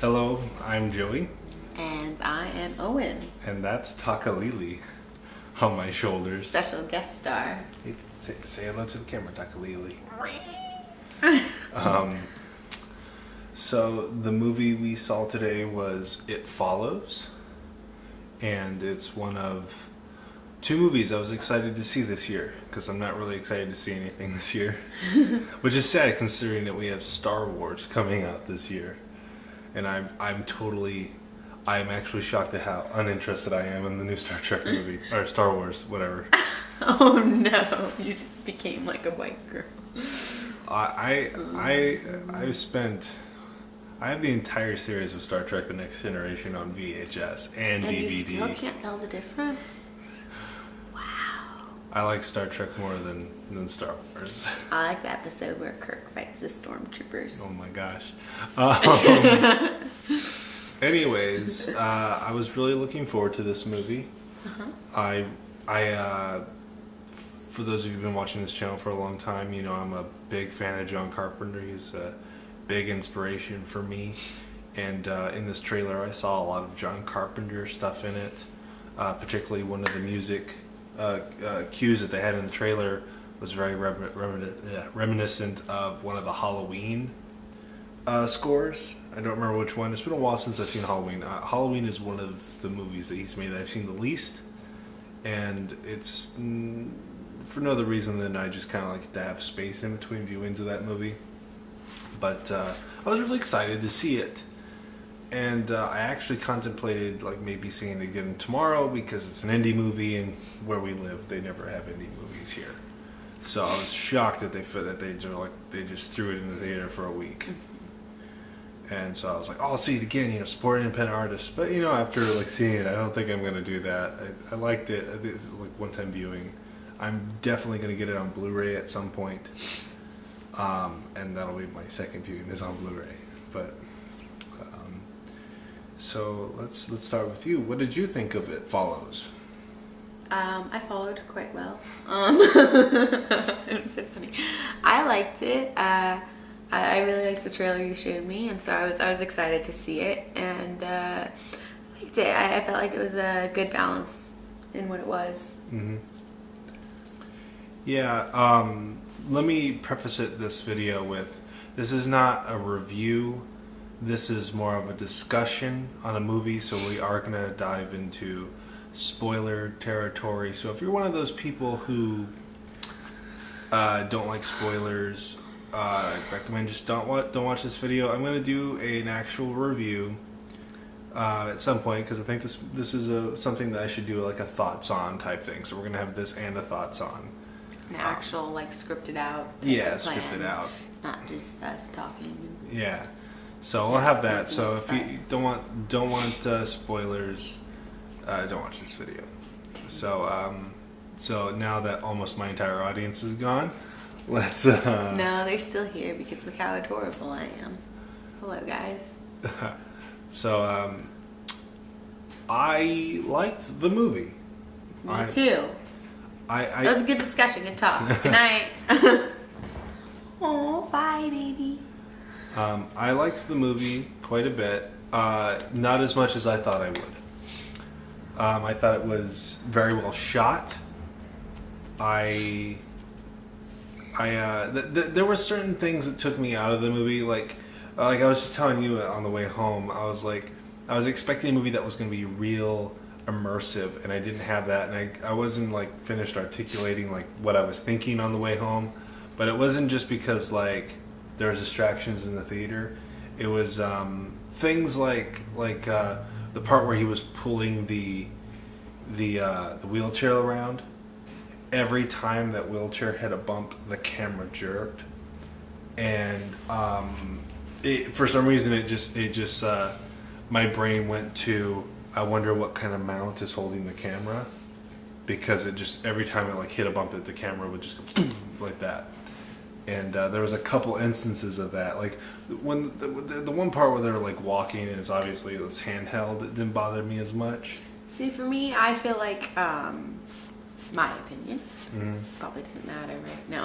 Hello, I'm Joey. And I am Owen. And that's Takalili on my shoulders. Special guest star. Hey, say hello to the camera, Takalili. So the movie we saw today was It Follows. And it's one of two movies I was excited to see this year, because I'm not really excited to see anything this year. Which is sad considering that we have Star Wars coming out this year. And I'm actually shocked at how uninterested I am in the new Star Trek movie. Or Star Wars, whatever. Oh no, you just became like a white girl. I have the entire series of Star Trek The Next Generation on VHS and DVD. And you still can't tell the difference? Wow. I like Star Trek more than Star Wars. I like the episode where Kirk fights the stormtroopers. Oh my gosh. Anyways, I was really looking forward to this movie. I for those of you who've been watching this channel for a long time, you know I'm a big fan of John Carpenter. He's a big inspiration for me. And in this trailer, I saw a lot of John Carpenter stuff in it. Particularly one of the music cues that they had in the trailer was very reminiscent of one of the Halloween scores. I don't remember which one. It's been a while since I've seen Halloween. Halloween is one of the movies that he's made that I've seen the least. And it's for no other reason than I just kind of like to have space in between viewings of that movie. But I was really excited to see it. And I actually contemplated like maybe seeing it again tomorrow because it's an indie movie and where we live they never have indie movies here. So I was shocked that they just threw it in the theater for a week. And so I was like, oh, I'll see it again, support independent artists. But after like seeing it, I don't think I'm gonna do that. I liked it. I think this is like one-time viewing. I'm definitely gonna get it on Blu-ray at some point. And that'll be my second viewing is on Blu-ray. But so let's start with you. What did you think of It Follows? I followed quite well. It was so funny. I liked it. I really liked the trailer you showed me, and so I was excited to see it, and I liked it. I felt like it was a good balance in what it was. Mm-hmm. Yeah. Let me preface this video with, this is not a review. This is more of a discussion on a movie, so we are going to dive into spoiler territory. So if you're one of those people who don't like spoilers, I recommend just don't watch this video. I'm going to do an actual review at some point because I think this is something that I should do like a thoughts on type thing. So we're going to have this and a thoughts on. An actual like scripted out. Yeah, scripted out. Not just us talking. Yeah. So we'll have that. So if you don't want spoilers, don't watch this video. So now that almost my entire audience is gone, let's. No, they're still here because look how adorable I am. Hello, guys. So I liked the movie. Me too. That was a good discussion. Good talk. Good night. Oh, bye, baby. I liked the movie quite a bit. Not as much as I thought I would. I thought it was very well shot. There were certain things that took me out of the movie. Like I was just telling you on the way home, I was expecting a movie that was going to be real immersive, and I didn't have that, and I wasn't like finished articulating like what I was thinking on the way home. But it wasn't just because like there was distractions in the theater. It was things like the part where he was pulling the wheelchair around. Every time that wheelchair hit a bump, the camera jerked, and for some reason it just my brain went to, I wonder what kind of mount is holding the camera, because it just every time it like hit a bump, the camera would just go like that. And there was a couple instances of that, like when the one part where they're like walking and it's handheld, it didn't bother me as much. See, for me, I feel like, my opinion, Probably doesn't matter, right? No,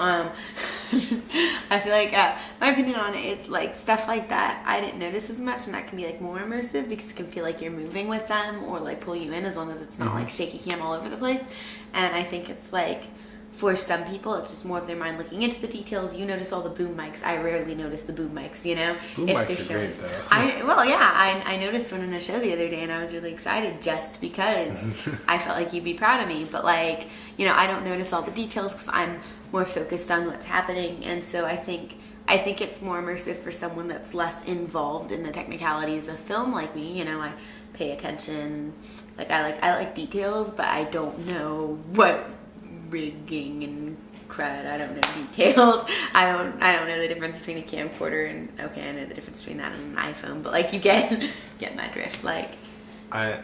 I feel like my opinion on it is like stuff like that I didn't notice as much, and that can be like more immersive because it can feel like you're moving with them or like pull you in as long as it's not like shaky cam all over the place. And I think it's like for some people it's just more of their mind looking into the details. You notice all the boom mics. I rarely notice the boom mics, you know. Boom mics are great though. I noticed one in a show the other day and I was really excited just because I felt like you'd be proud of me. But like, you know, I don't notice all the details because I'm more focused on what's happening. And so I think it's more immersive for someone that's less involved in the technicalities of film like me. You know, I pay attention. Like I like details, but I don't know what rigging and crud. I don't know details. I don't know the difference between a camcorder and okay, I know the difference between that and an iPhone, but like you get my drift. Like I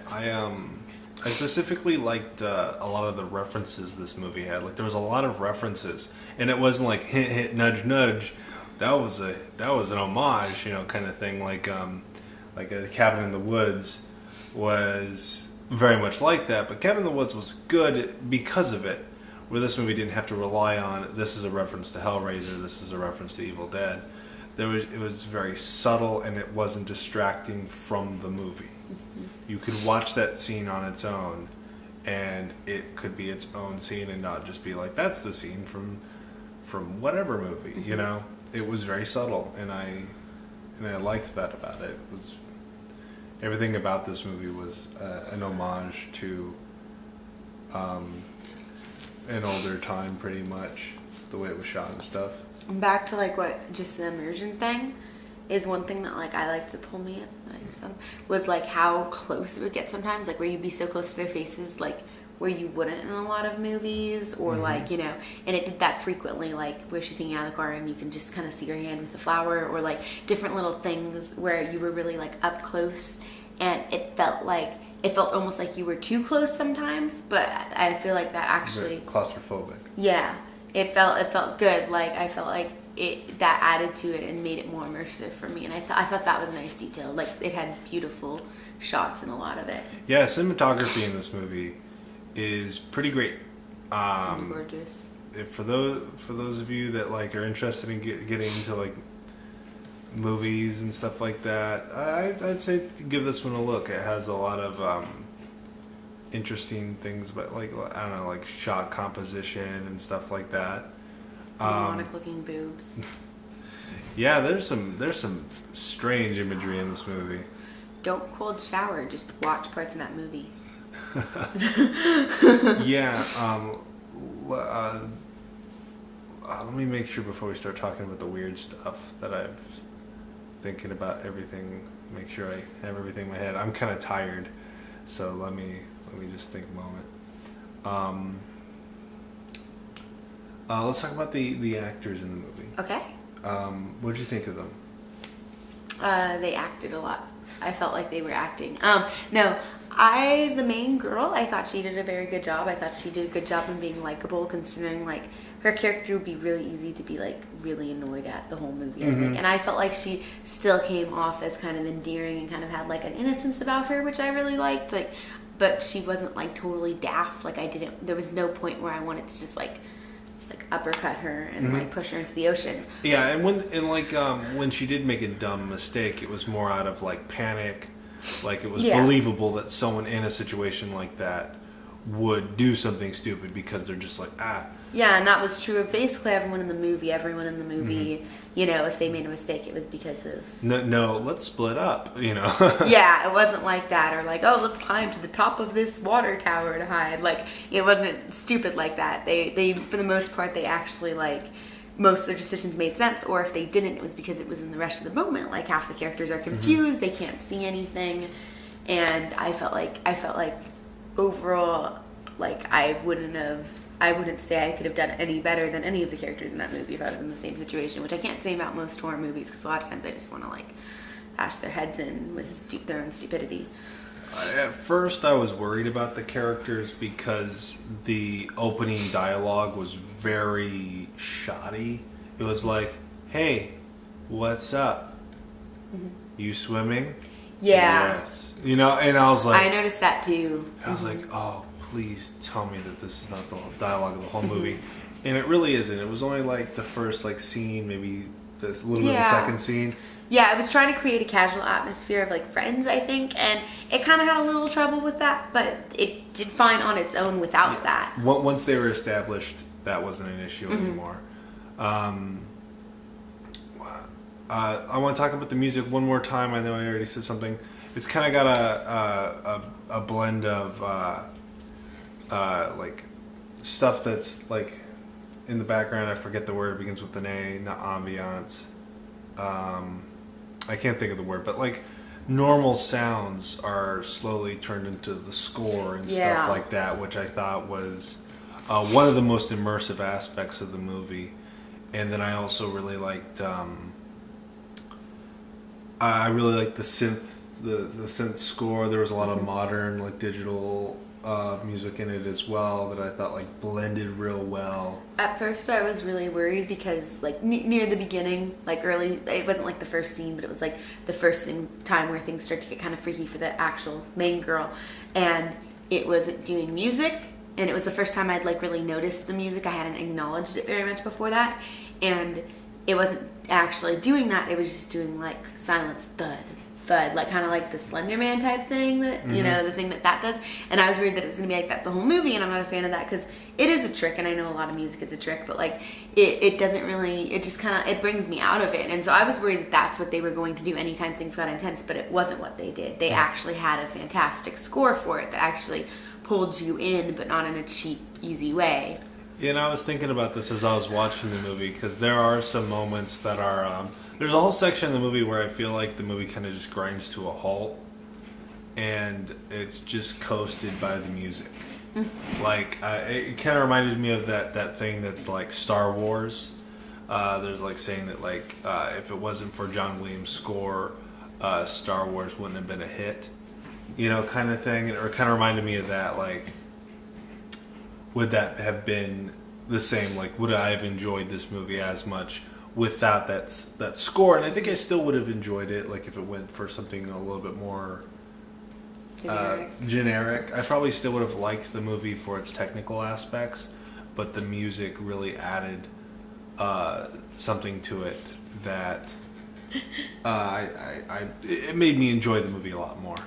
specifically liked a lot of the references this movie had. Like there was a lot of references, and it wasn't like hint hint nudge nudge. That was an homage, you know, kind of thing. Like a Cabin in the Woods was very much like that, but Cabin in the Woods was good because of it. Where this movie didn't have to rely on this is a reference to Hellraiser, this is a reference to Evil Dead. It was very subtle and it wasn't distracting from the movie. You could watch that scene on its own, and it could be its own scene and not just be like that's the scene from whatever movie. You know, it was very subtle, and I liked that about it. It was everything about this movie was an homage to. An older time, pretty much, the way it was shot and stuff. Back to like what just the immersion thing is one thing that like I like to pull me in. Was like how close it would get sometimes, like where you'd be so close to their faces, like where you wouldn't in a lot of movies, or like, you know, and it did that frequently, like where she's hanging out of the car and you can just kind of see her hand with the flower, or like different little things where you were really like up close, and it felt almost like you were too close sometimes, but I feel like that actually claustrophobic. Yeah, it felt good. Like I felt like that added to it and made it more immersive for me, and I thought that was a nice detail. Like it had beautiful shots in a lot of it. Yeah, cinematography in this movie is pretty great. It's gorgeous. For those of you that like are interested in getting into like movies and stuff like that, I'd say give this one a look. It has a lot of interesting things, but like I don't know, like shot composition and stuff like that. Demonic looking boobs. Yeah, there's some strange imagery in this movie. Don't cold shower. Just watch parts in that movie. Yeah. Let me make sure before we start talking about the weird stuff that I've thinking about everything. Make sure I have everything in my head. I'm kind of tired, so let me just think a moment. Let's talk about the actors in the movie. Okay. What did you think of them? They acted a lot. I felt like they were acting. The main girl, I thought she did a very good job. I thought she did a good job in being likable, considering like her character would be really easy to be like really annoyed at the whole movie. I think. And I felt like she still came off as kind of endearing and kind of had like an innocence about her, which I really liked. Like, but she wasn't like totally daft. Like there was no point where I wanted to just like uppercut her and like push her into the ocean. Yeah, and when she did make a dumb mistake, it was more out of like panic. Like it was believable that someone in a situation like that would do something stupid because they're just like Yeah, and that was true of basically everyone in the movie. You know, if they made a mistake, it was because of no, let's split up. You know. Yeah, it wasn't like that, or like, oh, let's climb to the top of this water tower to hide. Like it wasn't stupid like that. They for the most part, they actually like most of their decisions made sense, or if they didn't, it was because it was in the rush of the moment. Like half the characters are confused, they can't see anything, and I felt like overall, like I wouldn't say I could have done any better than any of the characters in that movie if I was in the same situation, which I can't say about most horror movies because a lot of times I just want to like bash their heads in with their own stupidity. At first I was worried about the characters because the opening dialogue was very shoddy. It was like, hey, what's up? You swimming? Yeah. Yes. You know, and I was like... I noticed that too. I was like, oh, please tell me that this is not the dialogue of the whole movie. And it really isn't. It was only like the first like scene, maybe this little bit of the second scene. Yeah, I was trying to create a casual atmosphere of like Friends, I think, and it kind of had a little trouble with that, but it did fine on its own without that. Once they were established, that wasn't an issue anymore. I want to talk about the music one more time. I know I already said something. It's kind of got a blend of like stuff that's like in the background. I forget the word. It begins with an A, not ambiance. I can't think of the word, but like normal sounds are slowly turned into the score and stuff like that, which I thought was one of the most immersive aspects of the movie. And then I also really liked I really liked the synth score. There was a lot of modern like digital music in it as well that I thought like blended real well. At first I was really worried because like near the beginning, like early, it wasn't like the first scene, but it was like the first time where things start to get kind of freaky for the actual main girl, and it wasn't doing music, and it was the first time I'd like really noticed the music. I hadn't acknowledged it very much before that, and it wasn't actually doing that. It was just doing like silence, thud, like kind of like the Slender Man type thing that, you know, the thing that does. And I was worried that it was going to be like that the whole movie, and I'm not a fan of that because it is a trick, and I know a lot of music is a trick, but like it doesn't really, it just kind of, it brings me out of it. And so I was worried that that's what they were going to do anytime things got intense, but it wasn't what they did. They actually had a fantastic score for it that actually pulled you in, but not in a cheap, easy way. Yeah, and I was thinking about this as I was watching the movie, because there are some moments that are... there's a whole section of the movie where I feel like the movie kind of just grinds to a halt, and it's just coasted by the music. Like, it kind of reminded me of that thing that, like, Star Wars, there's, like, saying that, like, if it wasn't for John Williams' score, Star Wars wouldn't have been a hit, you know, kind of thing. Or it kind of reminded me of that, like... Would that have been the same? Like, would I have enjoyed this movie as much without that score? And I think I still would have enjoyed it, like if it went for something a little bit more generic. I probably still would have liked the movie for its technical aspects, but the music really added something to it that it made me enjoy the movie a lot more.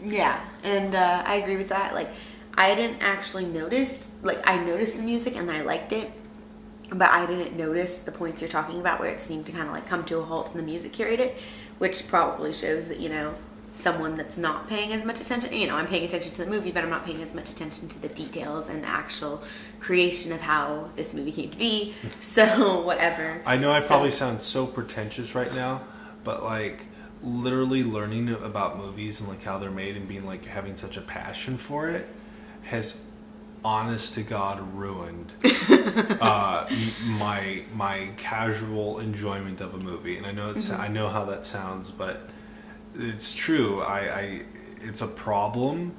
Yeah, and I agree with that. Like, I didn't actually notice, like, I noticed the music and I liked it, but I didn't notice the points you're talking about where it seemed to kind of like come to a halt and the music carried it, which probably shows that, you know, someone that's not paying as much attention, you know, I'm paying attention to the movie, but I'm not paying as much attention to the details and the actual creation of how this movie came to be. So, whatever. I know I probably sound so pretentious right now, but like, literally learning about movies and like how they're made and being like having such a passion for it has, honest to God, ruined my casual enjoyment of a movie. And I know I know how that sounds, but it's true. It's a problem,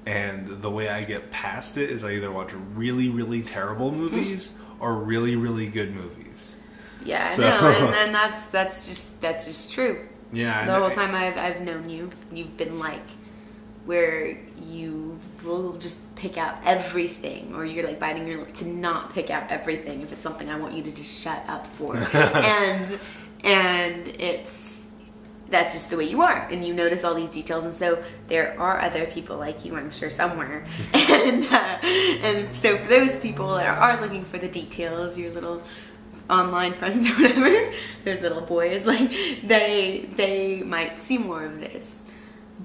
and the way I get past it is I either watch really, really terrible movies or really, really good movies. Yeah, so. No, and that's just true. Yeah, the whole time I've known you, you've been like where you will just pick out everything, or you're like biting your lip to not pick out everything if it's something I want you to just shut up for. and that's just the way you are, and you notice all these details, and so there are other people like you, I'm sure, somewhere. and so for those people that are looking for the details, your little online friends or whatever, those little boys, like they might see more of this.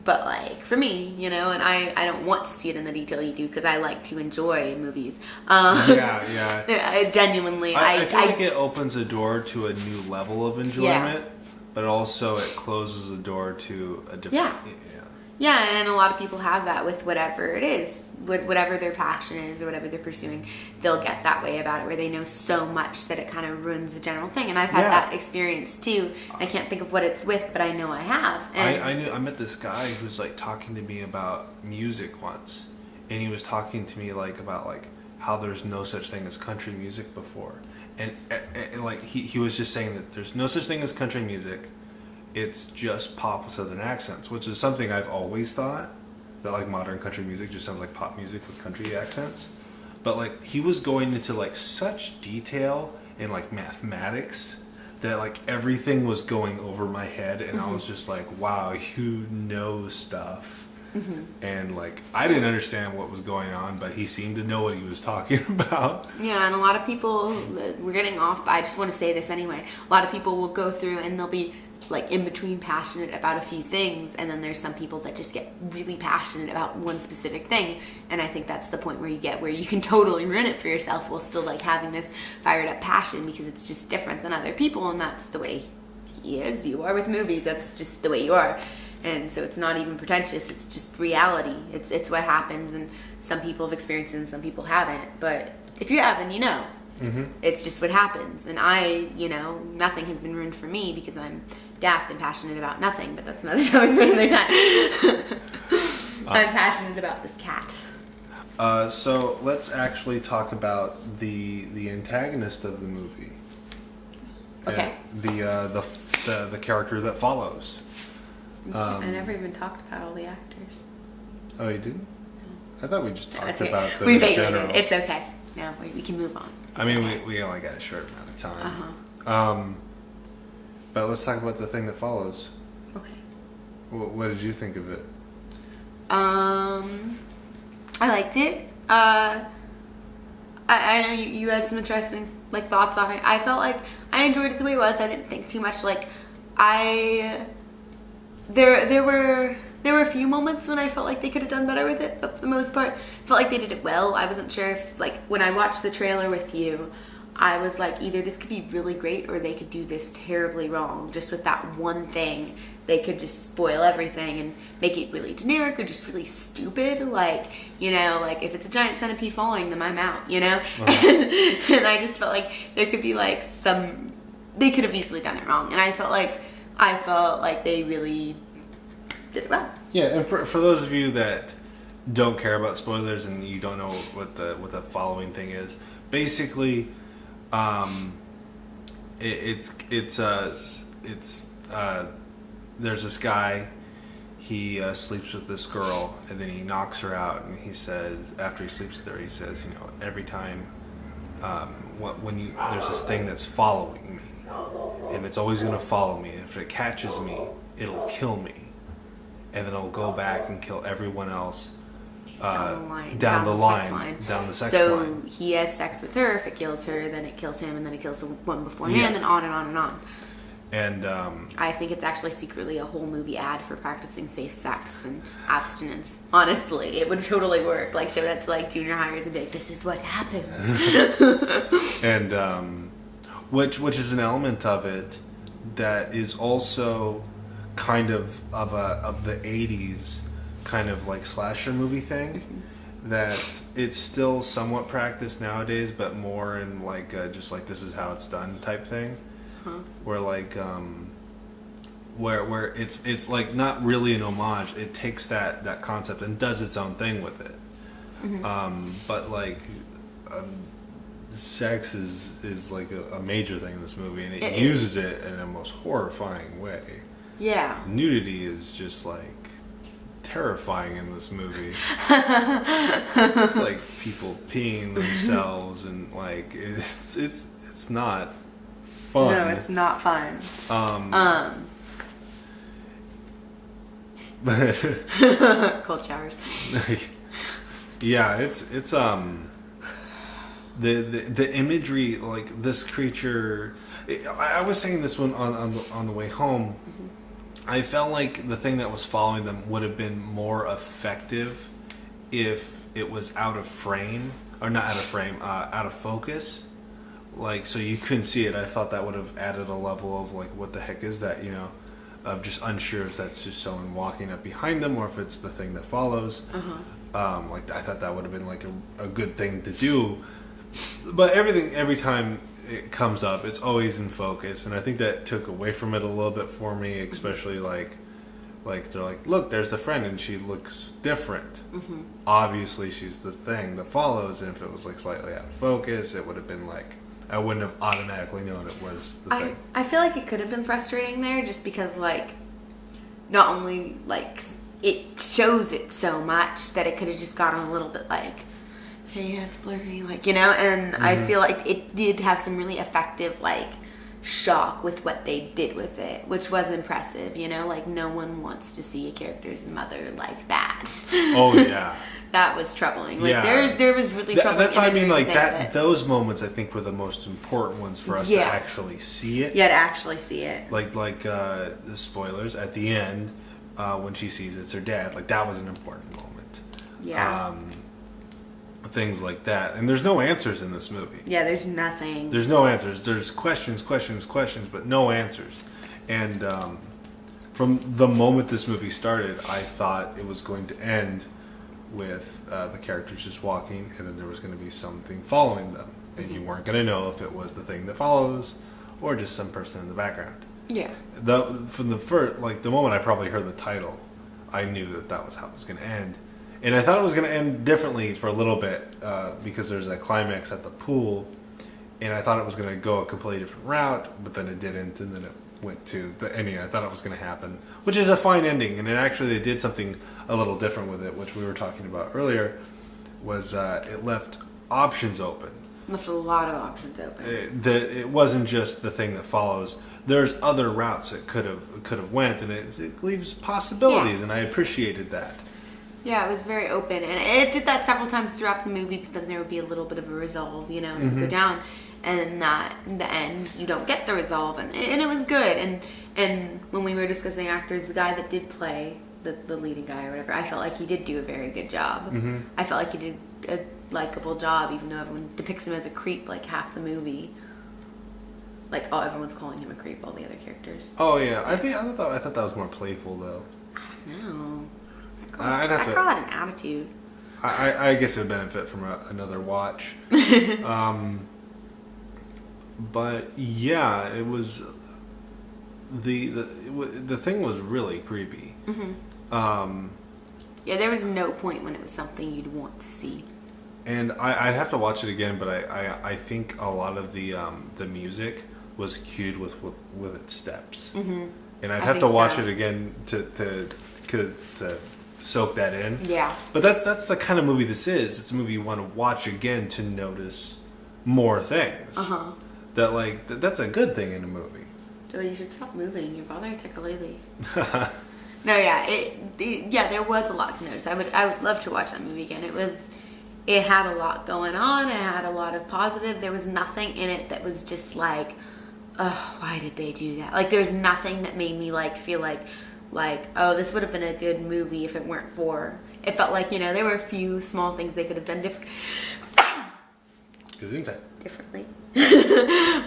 But like for me, you know, and I don't want to see it in the detail you do because I like to enjoy movies. Yeah. Genuinely, I feel like it opens a door to a new level of enjoyment, but also it closes the door to a different. Yeah, and a lot of people have that with whatever it is, whatever their passion is or whatever they're pursuing. They'll get that way about it, where they know so much that it kind of ruins the general thing. And I've had that experience too. I can't think of what it's with, but I know I have. And I met this guy who's like talking to me about music once, and he was talking to me like about like how there's no such thing as country music before, and like he was just saying that there's no such thing as country music. It's just pop with southern accents, which is something I've always thought. that like modern country music just sounds like pop music with country accents. But like he was going into like such detail and like mathematics that like everything was going over my head, and I was just like, wow, you know stuff. And like I didn't understand what was going on, but he seemed to know what he was talking about. Yeah, and a lot of people, we're getting off, but I just want to say this anyway. A lot of people will go through and they'll be like in between passionate about a few things, and then there's some people that just get really passionate about one specific thing, and I think that's the point where you can totally ruin it for yourself while still like having this fired up passion, because it's just different than other people, and that's the way he is. You are with movies, that's just the way you are. And so it's not even pretentious, it's just reality. It's what happens, and some people have experienced it and some people haven't. But if you have, then you know. It's just what happens. And nothing has been ruined for me because I'm daft and passionate about nothing, but that's another topic for another time. I'm passionate about this cat. So let's actually talk about the antagonist of the movie. Okay. The character that follows. I never even talked about all the actors. Oh, you didn't? I thought we just talked Okay. about them We in vaguely general. did. It's okay. No, we can move on. I mean, we only got a short amount of time. But let's talk about the thing that follows. Okay. What did you think of it? I liked it. I know you had some interesting like thoughts on it. I felt like I enjoyed it the way it was. I didn't think too much. Like there were a few moments when I felt like they could have done better with it, but for the most part, I felt like they did it well. I wasn't sure if, like, when I watched the trailer with you, I was like, either this could be really great or they could do this terribly wrong. Just with that one thing, they could just spoil everything and make it really generic or just really stupid. Like, like if it's a giant centipede falling, then I'm out, And I just felt like there could be like they could have easily done it wrong. And I felt like they really did it well. Yeah, and for those of you that don't care about spoilers and you don't know what the following thing is, basically, there's this guy. He sleeps with this girl, and then he knocks her out, and he says, after he sleeps with her, he says, every time there's this thing that's following me, and it's always going to follow me. If it catches me, it'll kill me, and then it'll go back and kill everyone else down the sex line. So he has sex with her. If it kills her, then it kills him, and then it kills the one before him, and on and on and on. And I think it's actually secretly a whole movie ad for practicing safe sex and abstinence. Honestly, it would totally work. Like, show that to like junior hires and be like, "This is what happens." And which is an element of it that is also kind of the 80s kind of like slasher movie thing, that it's still somewhat practiced nowadays, but more in like just like this is how it's done type thing. Where like where it's like not really an homage. It takes that concept and does its own thing with it. But like sex is like a major thing in this movie, and it uses it in a most horrifying way. Yeah. Nudity is just like terrifying in this movie. It's like people peeing themselves, and like it's not fun. No, it's not fun. Cold showers. Yeah, it's the imagery, like this creature. I was saying this one on the way home. I felt like the thing that was following them would have been more effective if it was out of frame, or not out of frame, out of focus. Like, so you couldn't see it. I thought that would have added a level of like, what the heck is that, of just unsure if that's just someone walking up behind them or if it's the thing that follows. Like, I thought that would have been like a good thing to do. But every time it comes up, it's always in focus, and I think that took away from it a little bit for me, especially like they're like, look, there's the friend, and she looks different. Obviously, she's the thing that follows, and if it was like slightly out of focus, it would have been like, I wouldn't have automatically known it was the thing. I feel like it could have been frustrating there, just because like, not only like it shows it so much that it could have just gotten a little bit like, hey, yeah, it's blurry, like, you know. And I feel like it did have some really effective like shock with what they did with it, which was impressive, you know. Like, no one wants to see a character's mother like that. Oh yeah. That was troubling. Like, there was really troubling. That's what I mean. Like there, those moments I think were the most important ones for us to actually see it. Yeah, to actually see it. Like the spoilers at the end when she sees it's her dad. Like, that was an important moment. Yeah. Things like that, and there's no answers in this movie. Yeah, there's nothing. There's no answers. There's questions, but no answers. And from the moment this movie started, I thought it was going to end with the characters just walking, and then there was going to be something following them, and you weren't going to know if it was the thing that follows or just some person in the background. Yeah. From the first, like the moment I probably heard the title, I knew that was how it was going to end. And I thought it was going to end differently for a little bit because there's a climax at the pool, and I thought it was going to go a completely different route, but then it didn't, and then it went to the ending I thought it was going to happen, which is a fine ending. And they did something a little different with it, which we were talking about earlier, was it left options open. Left a lot of options open. It wasn't just the thing that follows. There's other routes it could have went, and it leaves possibilities, and I appreciated that. Yeah, it was very open, and it did that several times throughout the movie, but then there would be a little bit of a resolve, you know, go down, and that in the end, you don't get the resolve, and it was good. And when we were discussing actors, the guy that did play the leading guy or whatever, I felt like he did do a very good job. I felt like he did a likable job, even though everyone depicts him as a creep like half the movie. Like, everyone's calling him a creep, all the other characters. Oh yeah, I thought that was more playful though. I don't know. I call it an attitude. I guess it would benefit from another watch. But yeah, it was the thing was really creepy. Yeah, there was no point when it was something you'd want to see. And I'd have to watch it again, but I think a lot of the music was cued with its steps. And I'd have to watch it again to soak that in. Yeah. But that's the kind of movie this is. It's a movie you want to watch again to notice more things. That's a good thing in a movie. Joey, you should stop moving. You're bothering Tekalele. No, yeah, there was a lot to notice. I would love to watch that movie again. It had a lot going on. It had a lot of positive. There was nothing in it that was just like, oh, why did they do that? Like, there's nothing that made me like feel like, oh, this would have been a good movie if it weren't for. It felt like, you know, there were a few small things they could have done differently.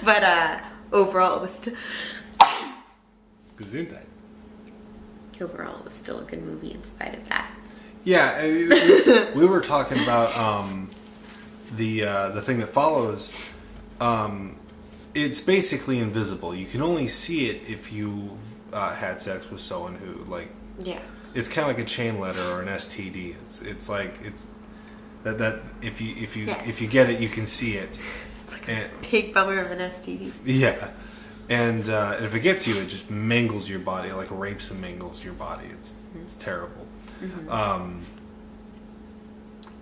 But overall, it was still. Overall, it was still a good movie in spite of that. Yeah, we were talking about the thing that follows. It's basically invisible. You can only see it if you had sex with someone who, like, yeah, it's kind of like a chain letter or an STD. It's like that if you get it, you can see it. It's like a big bummer of an STD. Yeah, and if it gets you, it just mangles your body, like rapes and mangles your body. It's terrible.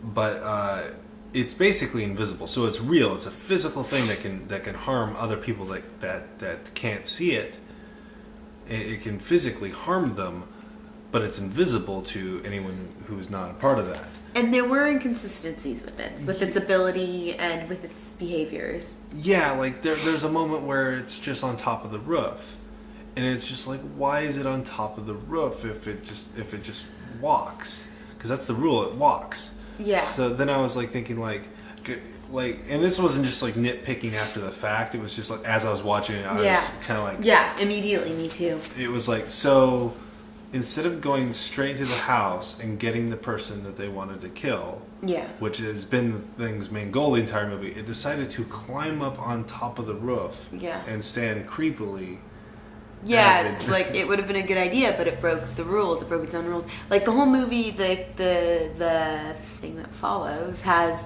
But it's basically invisible, so it's real. It's a physical thing that can harm other people that can't see it. It can physically harm them, but it's invisible to anyone who's not a part of that. And there were inconsistencies with its ability and with its behaviors. Yeah, like there's a moment where it's just on top of the roof, and it's just like, why is it on top of the roof if it just walks? Because that's the rule, it walks. Yeah. So then I was like thinking like, and this wasn't just like nitpicking after the fact. It was just like as I was watching it, I was kind of like, yeah, immediately, me too. It was like, so instead of going straight to the house and getting the person that they wanted to kill, which has been the thing's main goal the entire movie, it decided to climb up on top of the roof and stand creepily. Yeah, it's like it would have been a good idea, but it broke the rules. It broke its own rules. Like the whole movie, the thing that follows has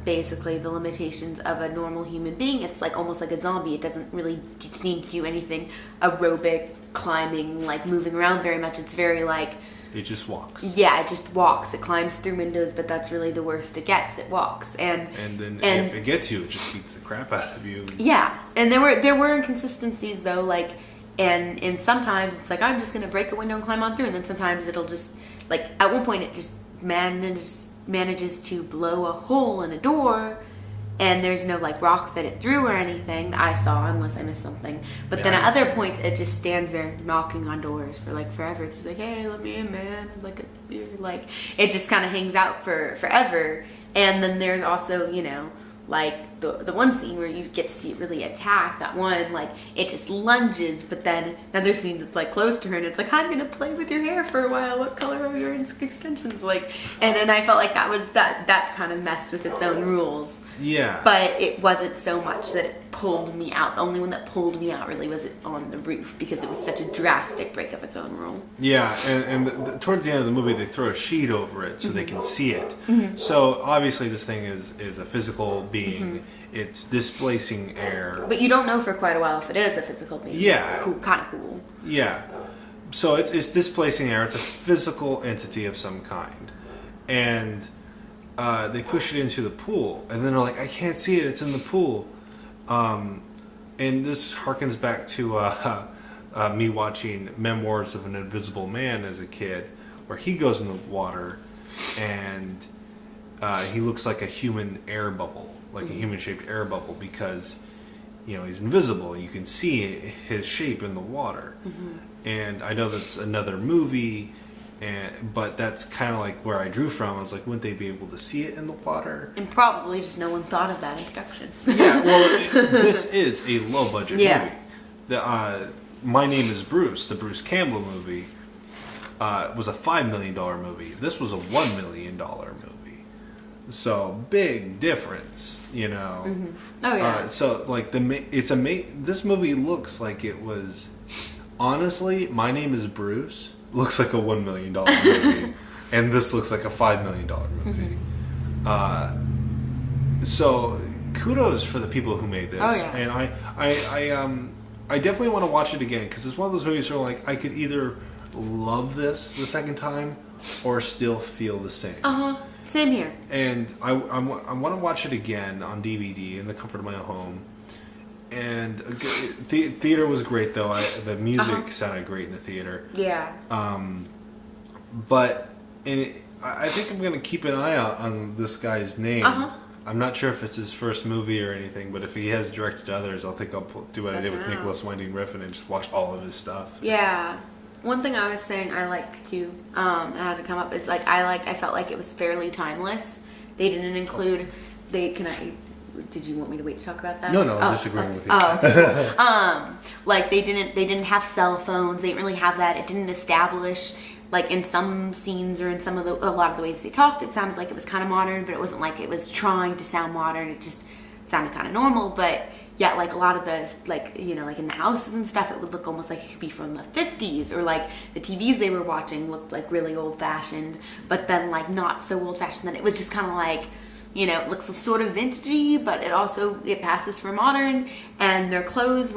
basically the limitations of a normal human being. It's like almost like a zombie. It doesn't really seem to do anything aerobic, climbing, like moving around very much. It's very like It just walks. Yeah, it just walks. It climbs through windows, but that's really the worst it gets. It walks, and then if it gets you, it just beats the crap out of you. Yeah, and there were inconsistencies though, like, and sometimes it's like I'm just gonna break a window and climb on through, and then sometimes it'll just, like, at one point it just manages to blow a hole in a door. And there's no, like, rock that it threw or anything I saw, unless I missed something. But then at other points, it just stands there knocking on doors for, like, forever. It's just like, hey, let me in, man. Like, it just kind of hangs out for forever. And then there's also, you know, like, the one scene where you get to see it really attack. That one, like, it just lunges. But then another scene that's, like, close to her, and it's like, I'm going to play with your hair for a while. What color are your extensions? Like, and then I felt like that kind of messed with its own rules. Yeah. But it wasn't so much that it pulled me out. The only one that pulled me out really was it on the roof, because it was such a drastic break of its own rule. Yeah, and towards the end of the movie, they throw a sheet over it so they can see it. So obviously this thing is a physical being. It's displacing air. But you don't know for quite a while if it is a physical being. Yeah. It's cool, kind of cool. Yeah. So it's displacing air. It's a physical entity of some kind. And they push it into the pool. And then they're like, I can't see it. It's in the pool. And this harkens back to me watching Memoirs of an Invisible Man as a kid, where he goes in the water and he looks like a human air bubble, like a human-shaped air bubble, because, you know, he's invisible. You can see his shape in the water. And I know that's another movie, but that's kind of like where I drew from. I was like, wouldn't they be able to see it in the water? And probably just no one thought of that in production. Yeah, well, this is a low-budget movie. My Name is Bruce, the Bruce Campbell movie, was a $5 million movie. This was a $1 million movie. So, big difference, you know. Oh, yeah. So, like, this movie looks like it was... Honestly, My Name is Bruce looks like a $1 million movie. And this looks like a $5 million movie. So, kudos for the people who made this. Oh, yeah. And I definitely want to watch it again, because it's one of those movies where, like, I could either love this the second time or still feel the same. Same here. And I want to watch it again on DVD in the comfort of my own home. And theater was great, though. The music sounded great in the theater. Yeah. But I think I'm going to keep an eye out on this guy's name. I'm not sure if it's his first movie or anything, but if he has directed others, I'll do what I did with Nicholas Winding Refn and just watch all of his stuff. Yeah. One thing I was saying I liked too, it hasn't come up, is like I felt like it was fairly timeless. They didn't include did you want me to wait to talk about that? No, I was just agreeing with you. Like they didn't have cell phones. They didn't really have that. It didn't establish, like, in some scenes or in a lot of the ways they talked, it sounded like it was kind of modern, but it wasn't like it was trying to sound modern. It just sounded kind of normal. But yeah, like a lot of the, like, you know, like in the houses and stuff, it would look almost like it could be from the 50s, or like the TVs they were watching looked like really old fashioned, but then like not so old fashioned that it was just kind of like, you know, it looks sort of vintagey, but it passes for modern. And their clothes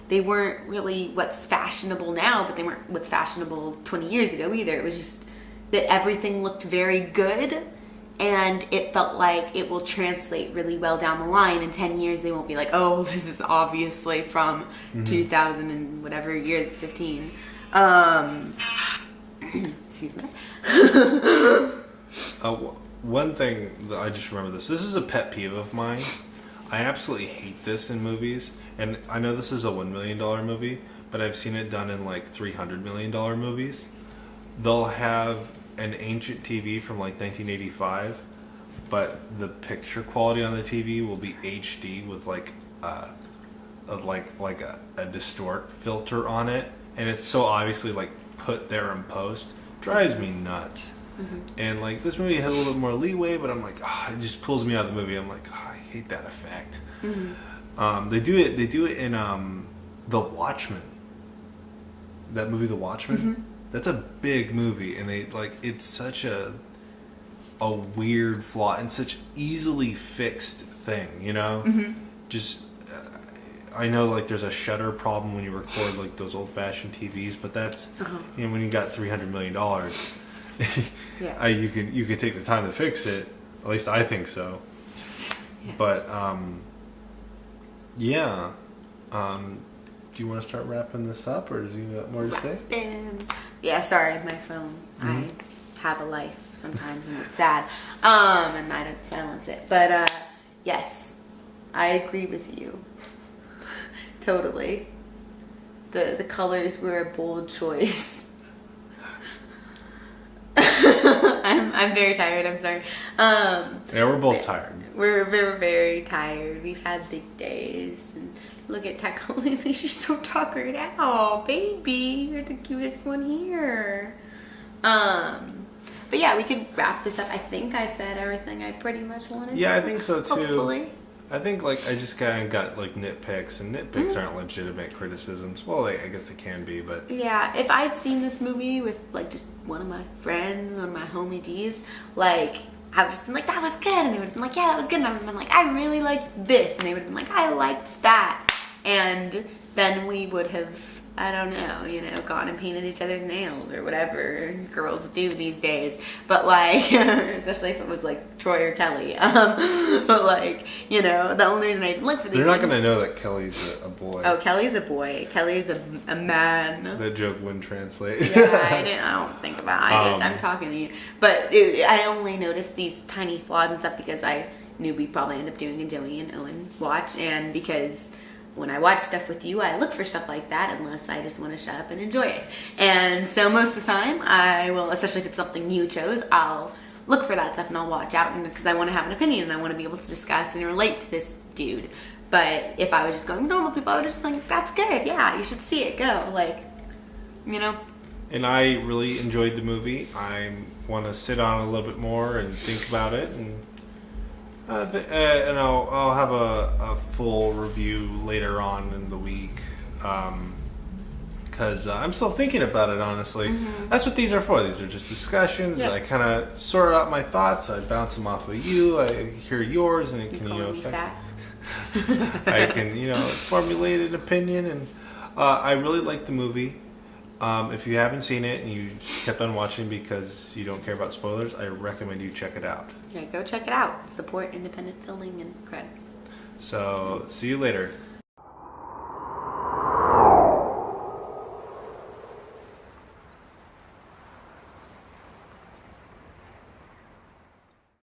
they weren't really what's fashionable now, but they weren't what's fashionable 20 years ago either. It was just that everything looked very good, and it felt like it will translate really well down the line. In 10 years, they won't be like, oh, this is obviously from 2000 and whatever year, 15. Excuse me. One thing that I just remember this is a pet peeve of mine. I absolutely hate this in movies, and I know this is a $1 million movie, but I've seen it done in like $300 million movies. They'll have an ancient TV from like 1985, but the picture quality on the TV will be HD with like a distort filter on it, and it's so obviously like put there in post. Drives me nuts. And like this movie had a little bit more leeway, but I'm like, it just pulls me out of the movie. I'm like, I hate that effect. They do it in The Watchmen. That movie, The Watchmen. That's a big movie, and it's such a weird flaw and such easily fixed thing, you know. Just I know like there's a shutter problem when you record like those old-fashioned TVs, but that's when you got $300 million, Yeah. you can take the time to fix it. At least I think so. Yeah. But yeah. Do you want to start wrapping this up, or is you got more to say? Yeah, sorry, my phone. I have a life sometimes, and it's sad. And I don't silence it. But yes, I agree with you. Totally. The colors were a bold choice. I'm very tired. I'm sorry. Yeah, we're both tired. We're very, very tired. We've had big days. And look at Tekka lately. She's so tuckered out. Baby, you're the cutest one here. But yeah, we could wrap this up. I think I said everything I pretty much wanted. Yeah, I think so too. Hopefully. I think like I just kind of got like nitpicks, and nitpicks aren't legitimate criticisms. Well, I guess they can be, but Yeah, if I'd seen this movie with like just one of my friends, one of my homie G's, like I would just been like, that was good, and they would have been like, yeah, that was good, and I would have been like, I really liked this, and they would have been like, I liked that, and then we would have, I don't know, gone and painted each other's nails or whatever girls do these days. But like, especially if it was like Troy or Kelly. But like, the only reason I even look for these they're not things- going to know that Kelly's a boy. Oh, Kelly's a boy. Kelly's a man. That joke wouldn't translate. Yeah, I don't think about it. I'm talking to you. But I only noticed these tiny flaws and stuff because I knew we'd probably end up doing a Joey and Owen watch, and because when I watch stuff with you, I look for stuff like that unless I just want to shut up and enjoy it. And so most of the time, I will, especially if it's something you chose, I'll look for that stuff and I'll watch out because I want to have an opinion and I want to be able to discuss and relate to this dude. But if I was just going normal people, I would just think, that's good. Yeah, you should see it. Go. And I really enjoyed the movie. I want to sit on it a little bit more and think about it, and I'll have a full review later on in the week, because I'm still thinking about it, honestly. That's what these are for. These are just discussions. Yep. I kind of sort out my thoughts. I bounce them off of you. I hear yours, and it can, fat. I can, formulate an opinion. And I really liked the movie. If you haven't seen it and you kept on watching because you don't care about spoilers, I recommend you check it out. Yeah, go check it out. Support independent filming and cred. So, see you later.